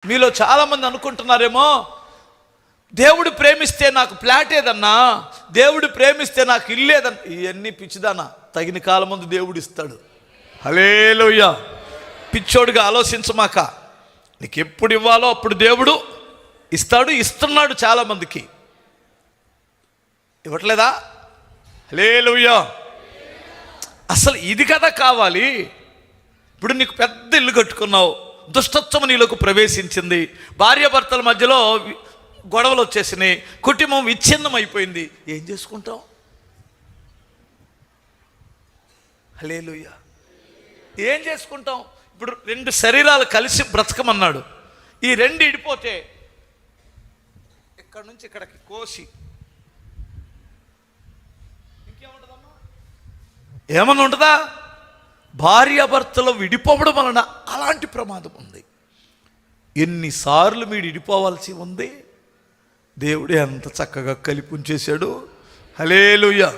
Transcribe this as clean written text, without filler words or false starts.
మీలో చాలామంది అనుకుంటున్నారేమో, దేవుడు ప్రేమిస్తే నాకు ఫ్లాట్ ఏదన్నా, దేవుడు ప్రేమిస్తే నాకు ఇల్లు ఏదన్నా. ఇవన్నీ పిచ్చిదానా, తగిన కాలం ముందు దేవుడు ఇస్తాడు. హల్లెలూయా. పిచ్చోడుగా ఆలోచించమాక. నీకు ఎప్పుడు ఇవ్వాలో అప్పుడు దేవుడు ఇస్తాడు, ఇస్తున్నాడు. చాలామందికి ఇవ్వట్లేదా? హల్లెలూయా. అసలు ఇది కదా కావాలి. ఇప్పుడు నీకు పెద్ద ఇల్లు కట్టుకున్నావు, దుష్టత్వం నీలోకి ప్రవేశించింది, భార్యాభర్తల మధ్యలో గొడవలు వచ్చేసినాయి, కుటుంబం విచ్ఛిన్నం అయిపోయింది. ఏం చేసుకుంటావు? హల్లెలూయా. ఏం చేసుకుంటాం? ఇప్పుడు రెండు శరీరాలు కలిసి బ్రతకమన్నాడు. ఈ రెండు ఇడిపోతే ఇక్కడ నుంచి ఇక్కడికి కోసి ఇంకేముంటుందమ్మా? ఏమన్నా ఉంటుందా? భార్యాభర్తలు విడిపోవడం వలన అలాంటి ప్రమాదం ఉంది. ఎన్నిసార్లు మీరు విడిపోవాల్సి ఉంది, దేవుడే అంత చక్కగా కలిపి ఉంచేశాడు. హల్లెలూయా.